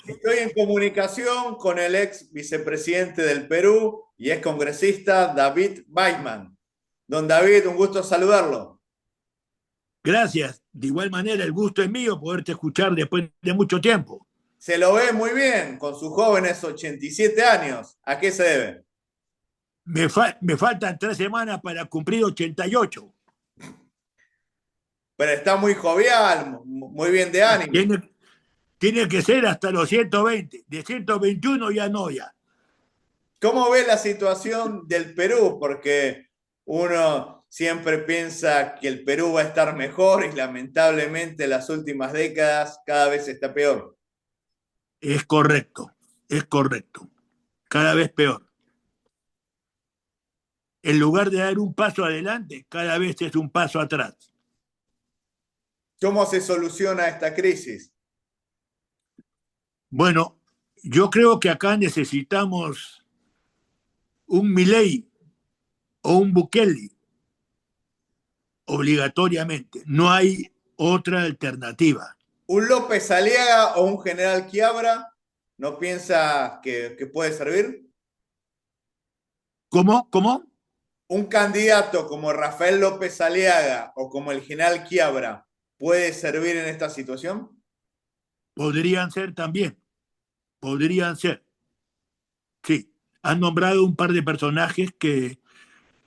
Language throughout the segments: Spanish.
Estoy en comunicación con el ex vicepresidente del Perú y ex congresista David Weissman. Don David, un gusto saludarlo. Gracias. De igual manera, el gusto es mío poderte escuchar después de mucho tiempo. Se lo ve muy bien con sus jóvenes 87 años. ¿A qué se debe? Me faltan 3 semanas para cumplir 88. Pero está muy jovial, muy bien de ánimo. Tiene, tiene que ser hasta los 120. De 121 ya no, ya. ¿Cómo ve la situación del Perú? Porque uno siempre piensa que el Perú va a estar mejor y lamentablemente las últimas décadas cada vez está peor. Es correcto, es correcto. Cada vez peor. En lugar de dar un paso adelante, cada vez es un paso atrás. ¿Cómo se soluciona esta crisis? Bueno, yo creo que acá necesitamos un Milei o un Bukele obligatoriamente. No hay otra alternativa. ¿Un López Aliaga o un General Quiabra no piensa que puede servir? ¿Cómo? ¿Cómo? ¿Un candidato como Rafael López Aliaga o como el General Quiabra puede servir en esta situación? Podrían ser también, podrían ser. Sí, han nombrado un par de personajes que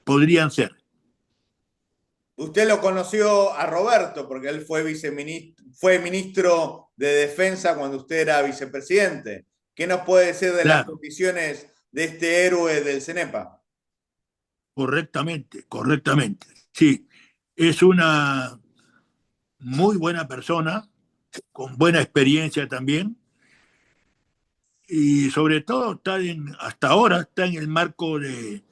podrían ser. Usted lo conoció a Roberto porque él fue viceministro, fue ministro de Defensa cuando usted era vicepresidente. ¿Qué nos puede decir de las Claro, condiciones de este héroe del CENEPA? correctamente, correctamente. Sí, es una muy buena persona, con buena experiencia también, y sobre todo hasta ahora está en el marco de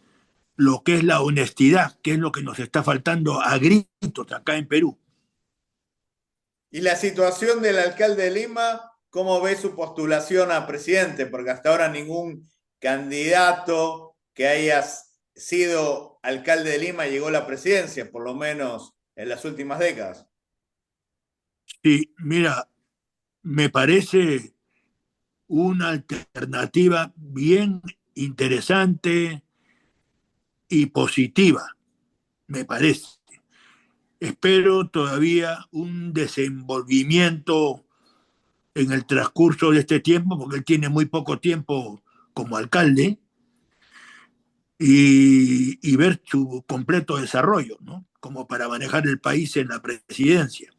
lo que es la honestidad, que es lo que nos está faltando a gritos acá en Perú. Y la situación del alcalde de Lima, ¿cómo ve su postulación a presidente? Porque hasta ahora ningún candidato que haya sido alcalde de Lima llegó a la presidencia, por lo menos en las últimas décadas. Sí, mira, me parece una alternativa bien interesante y positiva, me parece. Espero todavía un desenvolvimiento en el transcurso de este tiempo, porque él tiene muy poco tiempo como alcalde, y ver su completo desarrollo, ¿no? Como para manejar el país en la presidencia.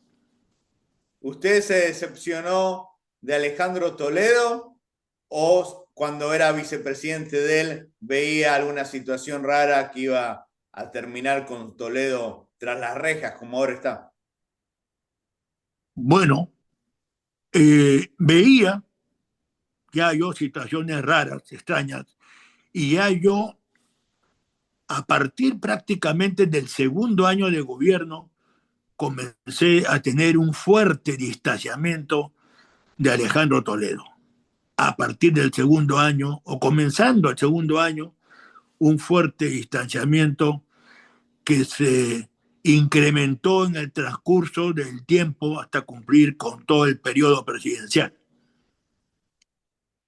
¿Usted se decepcionó de Alejandro Toledo o cuando era vicepresidente de él veía alguna situación rara que iba a terminar con Toledo tras las rejas, como ahora está? Bueno, veía ya yo situaciones raras, extrañas, y ya yo, a partir prácticamente del segundo año de gobierno, comencé a tener un fuerte distanciamiento de Alejandro Toledo. A partir del segundo año, o comenzando el segundo año, un fuerte distanciamiento que se incrementó en el transcurso del tiempo hasta cumplir con todo el periodo presidencial.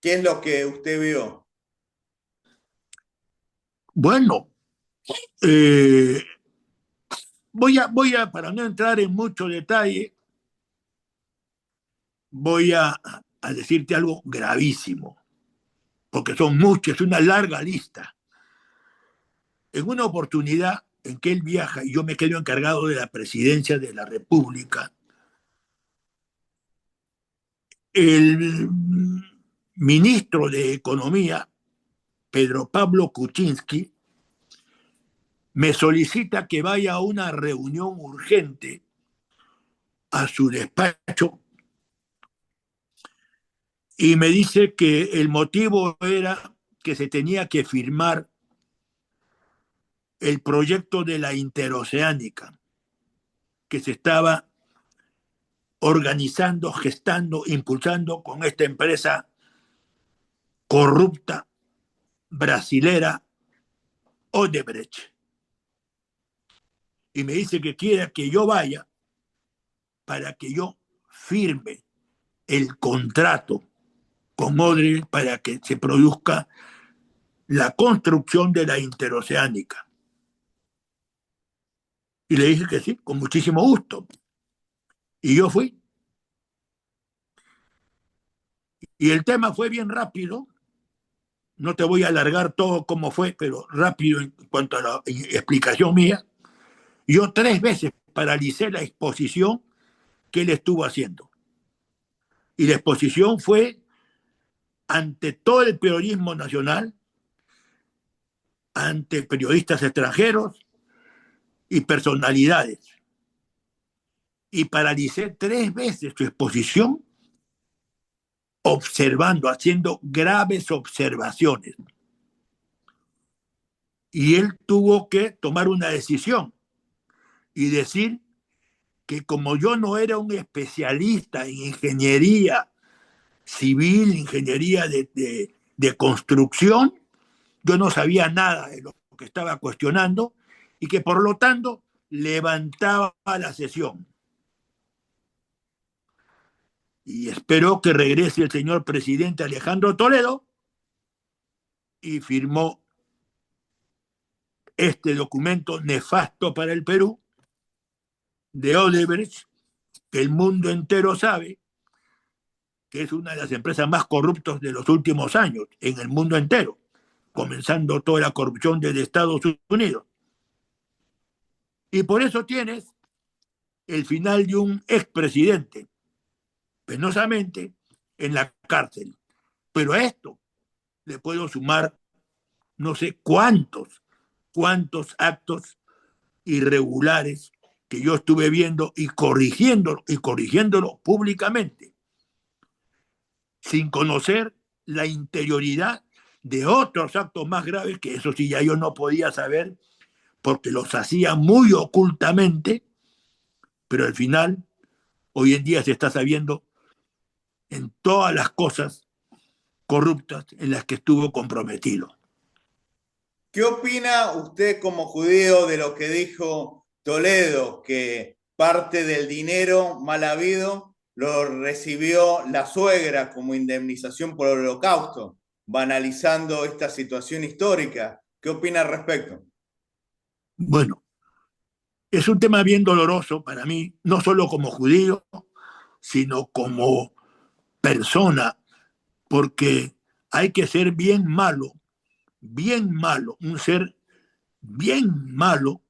¿Qué es lo que usted vio? Bueno, para no entrar en mucho detalle, voy a decirte algo gravísimo, porque son muchos, es una larga lista. En una oportunidad en que él viaja y yo me quedo encargado de la presidencia de la República, el ministro de Economía, Pedro Pablo Kuczynski, me solicita que vaya a una reunión urgente a su despacho y me dice que el motivo era que se tenía que firmar el proyecto de la interoceánica que se estaba organizando, gestando, impulsando con esta empresa corrupta brasilera Odebrecht. Y me dice que quiere que yo vaya para que yo firme el contrato con Odebrecht para que se produzca la construcción de la interoceánica. Y le dije que sí, con muchísimo gusto. Y yo fui. Y el tema fue bien rápido. No te voy a alargar todo cómo fue, pero rápido en cuanto a la explicación mía. Yo 3 veces paralicé la exposición que él estuvo haciendo. Y la exposición fue ante todo el periodismo nacional, ante periodistas extranjeros y personalidades. Y paralicé 3 veces su exposición observando, haciendo graves observaciones. Y él tuvo que tomar una decisión y decir que como yo no era un especialista en ingeniería civil, ingeniería de construcción, yo no sabía nada de lo que estaba cuestionando y que por lo tanto levantaba la sesión. Y esperó que regrese el señor presidente Alejandro Toledo y firmó este documento nefasto para el Perú de Odebrecht, que el mundo entero sabe que es una de las empresas más corruptas de los últimos años en el mundo entero, comenzando toda la corrupción desde Estados Unidos. Y por eso tienes el final de un expresidente, penosamente, en la cárcel. Pero a esto le puedo sumar no sé cuántos actos irregulares que yo estuve viendo y corrigiéndolo públicamente, sin conocer la interioridad de otros actos más graves, que eso sí ya yo no podía saber porque los hacía muy ocultamente, pero al final, hoy en día se está sabiendo en todas las cosas corruptas en las que estuvo comprometido. ¿Qué opina usted como judío de lo que dijo Toledo, que parte del dinero mal habido lo recibió la suegra como indemnización por el holocausto, banalizando esta situación histórica? ¿Qué opina al respecto? Bueno, es un tema bien doloroso para mí, no solo como judío, sino como persona, porque hay que ser bien malo, un ser bien malo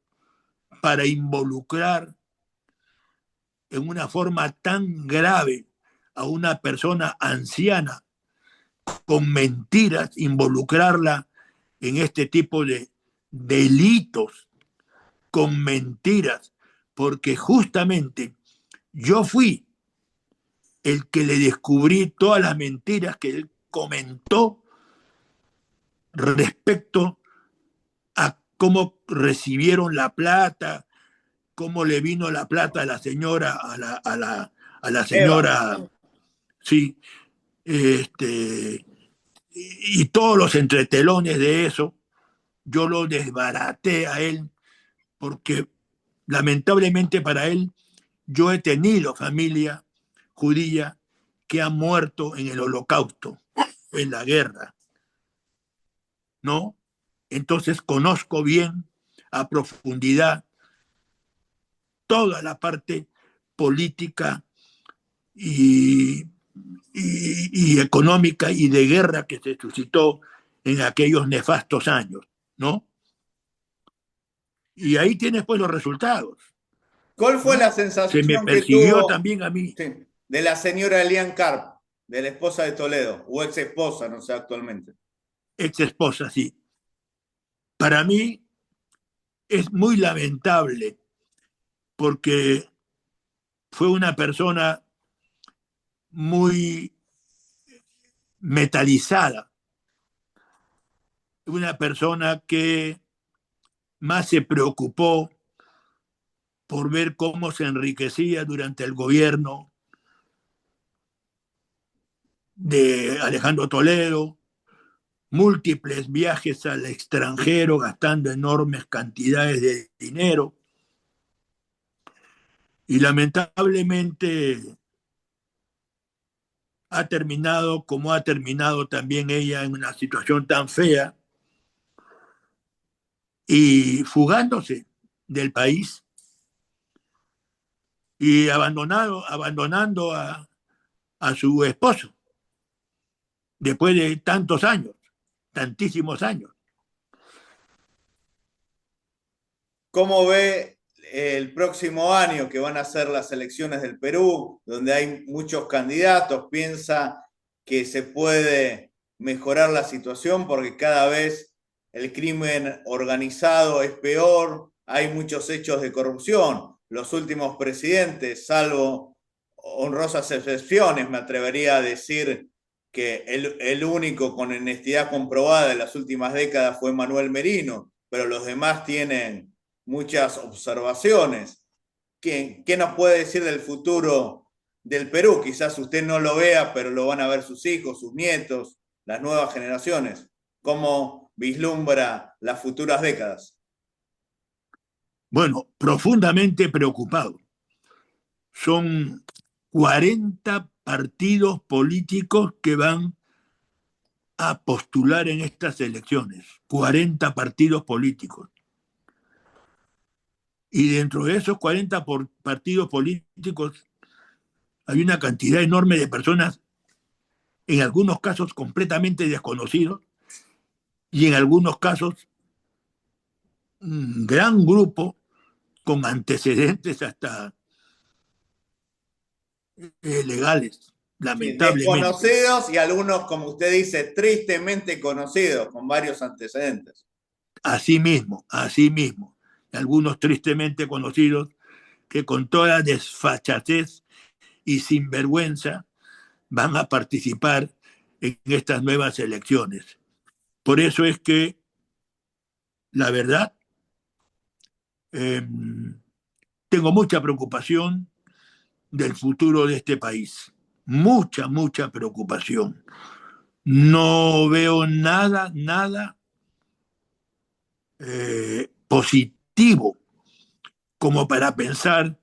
para involucrar en una forma tan grave a una persona anciana con mentiras, involucrarla en este tipo de delitos con mentiras, porque justamente yo fui el que le descubrí todas las mentiras que él comentó respecto a cómo recibieron la plata, cómo le vino la plata a la señora, a la Eva, señora, sí, y todos los entretelones de eso, yo lo desbaraté a él, porque lamentablemente para él, yo he tenido familia judía que ha muerto en el holocausto, en la guerra, ¿no? Entonces conozco bien, a profundidad, toda la parte política y, y económica y de guerra que se suscitó en aquellos nefastos años, ¿no? Y ahí tienes pues los resultados, ¿cuál fue ¿no? la Se me sensación que persiguió tuvo, también a mí, sí, de la señora Elian Karp, de la esposa de Toledo, o ex esposa, no sé actualmente? ex esposa, sí. Para mí es muy lamentable porque fue una persona muy metalizada, una persona que más se preocupó por ver cómo se enriquecía durante el gobierno de Alejandro Toledo, múltiples viajes al extranjero gastando enormes cantidades de dinero y lamentablemente ha terminado como ha terminado también ella en una situación tan fea y fugándose del país y abandonando a su esposo después de tantos años, tantísimos años. ¿Cómo ve el próximo año que van a ser las elecciones del Perú, donde hay muchos candidatos? ¿Piensa que se puede mejorar la situación porque cada vez el crimen organizado es peor, hay muchos hechos de corrupción? Los últimos presidentes, salvo honrosas excepciones, me atrevería a decir que el único con honestidad comprobada en las últimas décadas fue Manuel Merino, pero los demás tienen muchas observaciones. ¿Qué nos puede decir del futuro del Perú? Quizás usted no lo vea, pero lo van a ver sus hijos, sus nietos, las nuevas generaciones. ¿Cómo vislumbra las futuras décadas? Bueno, profundamente preocupado. Son 40 partidos políticos que van a postular en estas elecciones. 40 partidos políticos. Y dentro de esos 40 partidos políticos hay una cantidad enorme de personas, en algunos casos completamente desconocidos, y en algunos casos un gran grupo con antecedentes hasta legales, Sí, lamentablemente. desconocidos y algunos, como usted dice, tristemente conocidos, con varios antecedentes. Así mismo. Algunos tristemente conocidos que con toda desfachatez y sinvergüenza van a participar en estas nuevas elecciones. Por eso es que, la verdad, eh, tengo mucha preocupación del futuro de este país. Mucha preocupación. No veo nada positivo como para pensar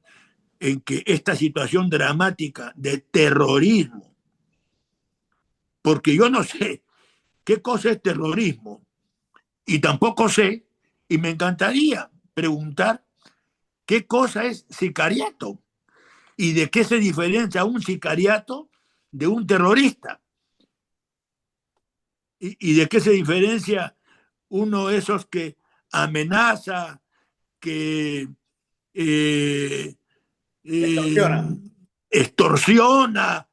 en que esta situación dramática de terrorismo, porque yo no sé qué cosa es terrorismo y tampoco sé, y me encantaría preguntar qué cosa es sicariato y de qué se diferencia un sicariato de un terrorista y de qué se diferencia uno de esos que amenaza, que eh, eh, Extorsiona. extorsiona,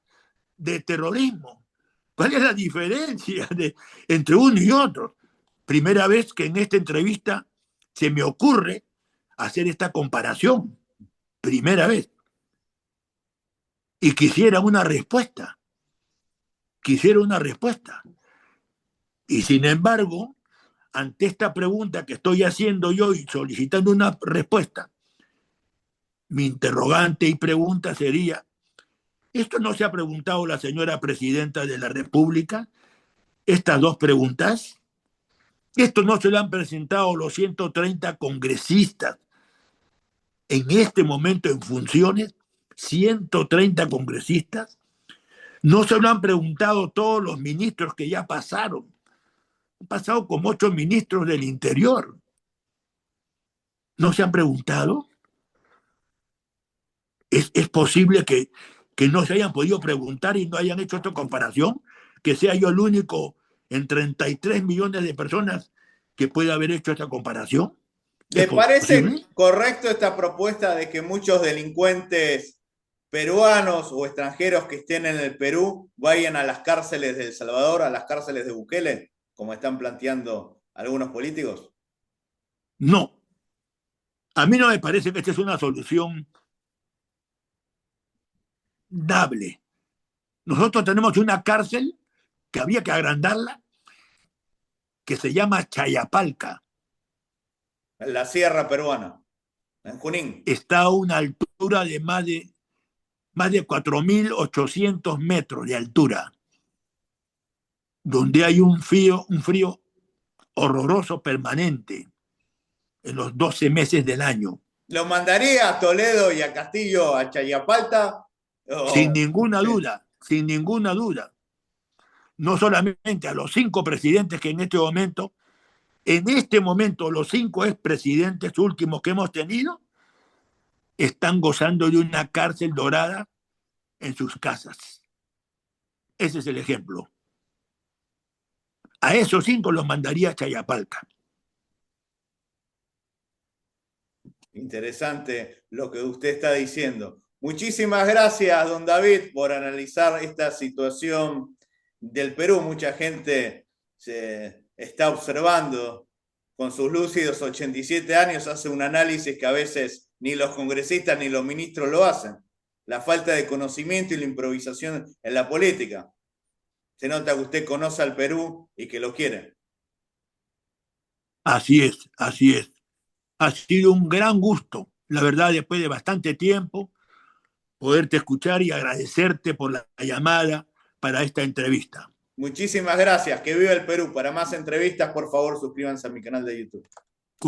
de terrorismo. ¿Cuál es la diferencia entre uno y otro? Primera vez que en esta entrevista se me ocurre hacer esta comparación. Primera vez. Y quisiera una respuesta. Quisiera una respuesta. Y sin embargo, ante esta pregunta que estoy haciendo yo y solicitando una respuesta, mi interrogante y pregunta sería, ¿esto no se ha preguntado la señora presidenta de la República? Estas dos preguntas. Esto no se lo han presentado los 130 congresistas en este momento en funciones, 130 congresistas. No se lo han preguntado todos los ministros que ya pasaron. Han pasado como 8 ministros del Interior. ¿No se han preguntado? ¿Es posible que no se hayan podido preguntar y no hayan hecho esta comparación? Que sea yo el único en 33 millones de personas que pueda haber hecho esta comparación. ¿Es ¿Le parece posible? correcto esta propuesta de que muchos delincuentes peruanos o extranjeros que estén en el Perú vayan a las cárceles de El Salvador, a las cárceles de Bukele, como están planteando algunos políticos? No. A mí no me parece que esta es una solución dable. Nosotros tenemos una cárcel que había que agrandarla, que se llama Chayapalca. En la sierra peruana, en Junín. Está a una altura de más de 4.800 metros de altura, donde hay un frío horroroso permanente en los 12 meses del año. ¿Lo mandaría a Toledo y a Castillo a Chayapalta? Sin Oh, ninguna duda, sin ninguna duda. No solamente a los 5 presidentes que en este momento los 5 expresidentes últimos que hemos tenido están gozando de una cárcel dorada en sus casas. Ese es el ejemplo. A esos 5 los mandaría a Chayapalca. Interesante lo que usted está diciendo. Muchísimas gracias, don David, por analizar esta situación del Perú. Mucha gente se está observando con sus lúcidos 87 años, hace un análisis que a veces ni los congresistas ni los ministros lo hacen. La falta de conocimiento y la improvisación en la política. Se nota que usted conoce al Perú y que lo quiere. Así es, así es. Ha sido un gran gusto, la verdad, después de bastante tiempo, poderte escuchar y agradecerte por la llamada para esta entrevista. Muchísimas gracias. Que viva el Perú. Para más entrevistas, por favor, suscríbanse a mi canal de YouTube.